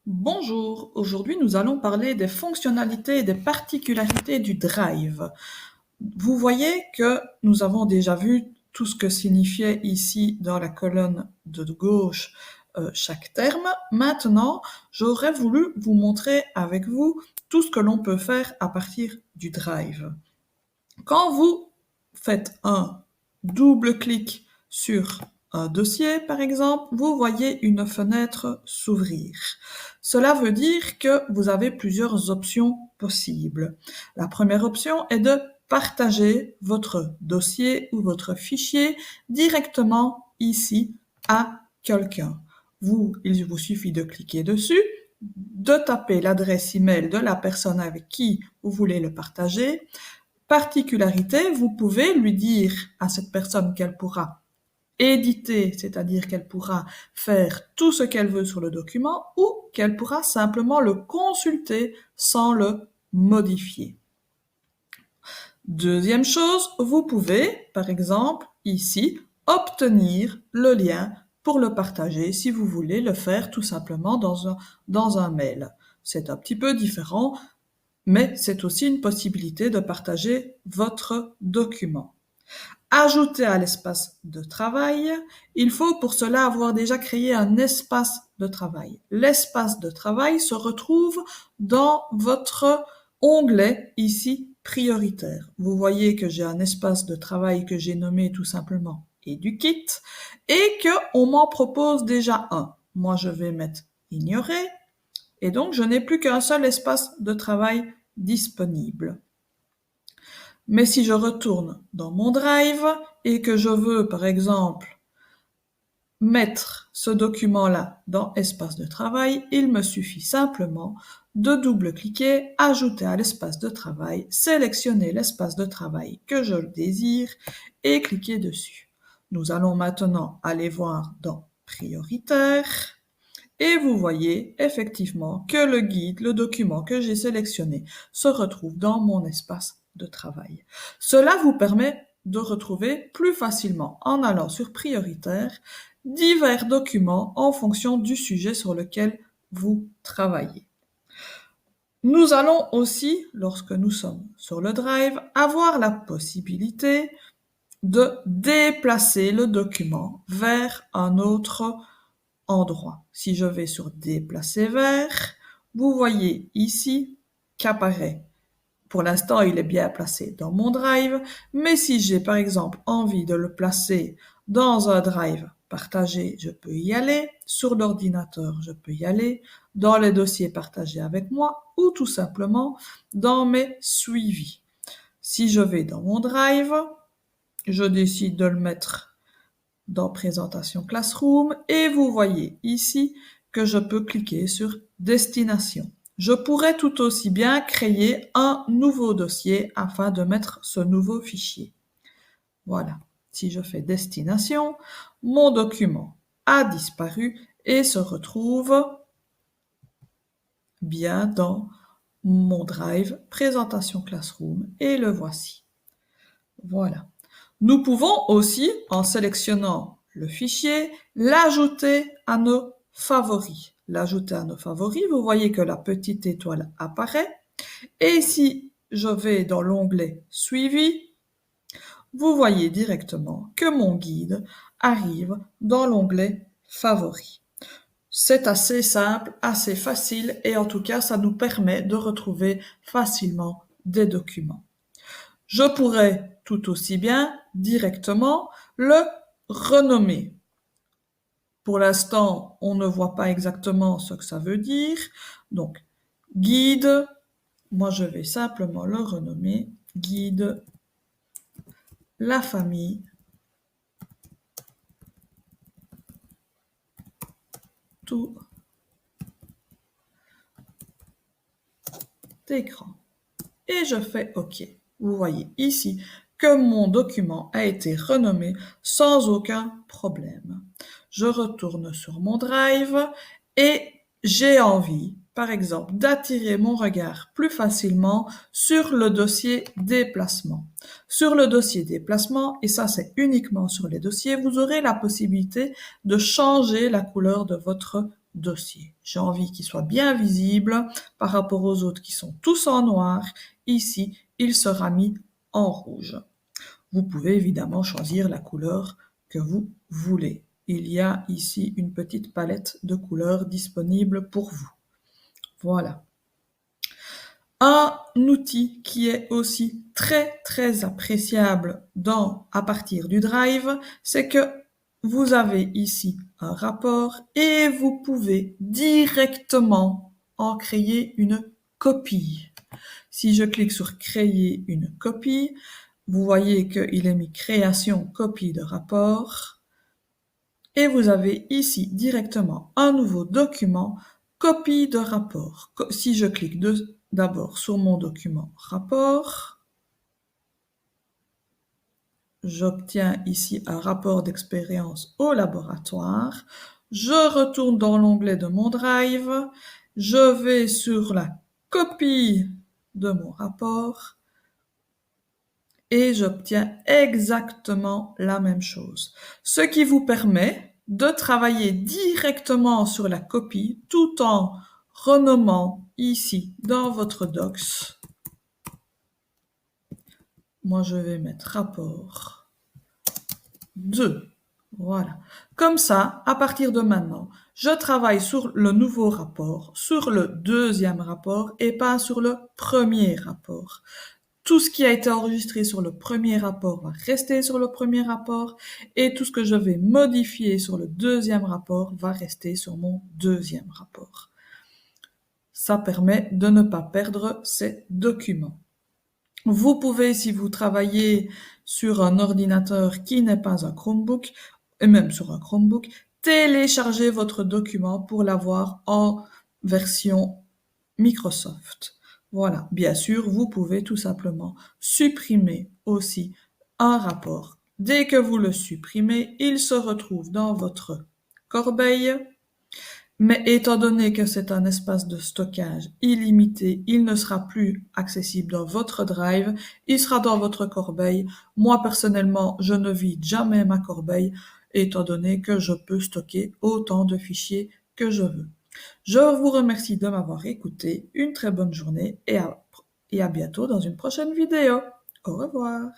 Bonjour, aujourd'hui nous allons parler des fonctionnalités et des particularités du Drive. Vous voyez que nous avons déjà vu tout ce que signifiait ici dans la colonne de gauche chaque terme. Maintenant, j'aurais voulu vous montrer avec vous tout ce que l'on peut faire à partir du Drive. Quand vous faites un double clic sur un dossier, par exemple, vous voyez une fenêtre s'ouvrir. Cela veut dire que vous avez plusieurs options possibles. La première option est de partager votre dossier ou votre fichier directement ici à quelqu'un. Il vous suffit de cliquer dessus, de taper l'adresse email de la personne avec qui vous voulez le partager. Particularité, vous pouvez lui dire à cette personne qu'elle pourra éditer, c'est-à-dire qu'elle pourra faire tout ce qu'elle veut sur le document ou qu'elle pourra simplement le consulter sans le modifier. Deuxième chose, vous pouvez, par exemple, ici, obtenir le lien pour le partager si vous voulez le faire tout simplement dans un mail. C'est un petit peu différent, mais c'est aussi une possibilité de partager votre document. Ajouter à l'espace de travail, il faut pour cela avoir déjà créé un espace de travail. L'espace de travail se retrouve dans votre onglet ici prioritaire. Vous voyez que j'ai un espace de travail que j'ai nommé tout simplement EduKit et qu'on m'en propose déjà un. Moi, je vais mettre ignorer et donc je n'ai plus qu'un seul espace de travail disponible. Mais si je retourne dans mon Drive et que je veux, par exemple, mettre ce document-là dans espace de travail, il me suffit simplement de double-cliquer, ajouter à l'espace de travail, sélectionner l'espace de travail que je désire et cliquer dessus. Nous allons maintenant aller voir dans prioritaire et vous voyez effectivement que le guide, le document que j'ai sélectionné, se retrouve dans mon espace de travail. Cela vous permet de retrouver plus facilement, en allant sur prioritaire, divers documents en fonction du sujet sur lequel vous travaillez. Nous allons aussi, lorsque nous sommes sur le Drive, avoir la possibilité de déplacer le document vers un autre endroit. Si je vais sur déplacer vers, vous voyez ici qu'apparaît. Pour l'instant, il est bien placé dans mon Drive, mais si j'ai par exemple envie de le placer dans un Drive partagé, je peux y aller. Sur l'ordinateur, je peux y aller. Dans les dossiers partagés avec moi ou tout simplement dans mes suivis. Si je vais dans mon Drive, je décide de le mettre dans Présentation Classroom et vous voyez ici que je peux cliquer sur Destination. Je pourrais tout aussi bien créer un nouveau dossier afin de mettre ce nouveau fichier. Voilà. Si je fais Destination, mon document a disparu et se retrouve bien dans mon Drive Présentation Classroom et le voici. Voilà. Nous pouvons aussi, en sélectionnant le fichier, l'ajouter à nos favoris. L'ajouter à nos favoris, vous voyez que la petite étoile apparaît. Et si je vais dans l'onglet Suivi, vous voyez directement que mon guide arrive dans l'onglet Favoris. C'est assez simple, assez facile et en tout cas, ça nous permet de retrouver facilement des documents. Je pourrais tout aussi bien directement le renommer. Pour l'instant, on ne voit pas exactement ce que ça veut dire. Donc, guide, moi je vais simplement le renommer guide la famille tout écran. Et je fais OK. Vous voyez ici que mon document a été renommé sans aucun problème. Je retourne sur mon Drive et j'ai envie, par exemple, d'attirer mon regard plus facilement sur le dossier déplacement. Sur le dossier déplacement, et ça c'est uniquement sur les dossiers, vous aurez la possibilité de changer la couleur de votre dossier. J'ai envie qu'il soit bien visible par rapport aux autres qui sont tous en noir. Ici, il sera mis en rouge. Vous pouvez évidemment choisir la couleur que vous voulez. Il y a ici une petite palette de couleurs disponible pour vous. Voilà. Un outil qui est aussi très appréciable à partir du Drive, c'est que vous avez ici un rapport et vous pouvez directement en créer une copie. Si je clique sur créer une copie, vous voyez qu'il est mis création copie de rapport et vous avez ici directement un nouveau document copie de rapport. Si je clique d'abord sur mon document rapport, j'obtiens ici un rapport d'expérience au laboratoire. Je retourne dans l'onglet de mon Drive, je vais sur la copie de mon rapport et j'obtiens exactement la même chose. Ce qui vous permet de travailler directement sur la copie tout en renommant ici dans votre docs. Moi, je vais mettre rapport 2. Voilà. Comme ça, à partir de maintenant, je travaille sur le nouveau rapport, sur le deuxième rapport et pas sur le premier rapport. Tout ce qui a été enregistré sur le premier rapport va rester sur le premier rapport et tout ce que je vais modifier sur le deuxième rapport va rester sur mon deuxième rapport. Ça permet de ne pas perdre ces documents. Vous pouvez, si vous travaillez sur un ordinateur qui n'est pas un Chromebook, et même sur un Chromebook, télécharger votre document pour l'avoir en version Microsoft. Voilà, bien sûr, vous pouvez tout simplement supprimer aussi un rapport. Dès que vous le supprimez, il se retrouve dans votre corbeille. Mais étant donné que c'est un espace de stockage illimité, il ne sera plus accessible dans votre Drive, il sera dans votre corbeille. Moi, personnellement, je ne vide jamais ma corbeille, étant donné que je peux stocker autant de fichiers que je veux. Je vous remercie de m'avoir écouté. Une très bonne journée et à bientôt dans une prochaine vidéo. Au revoir.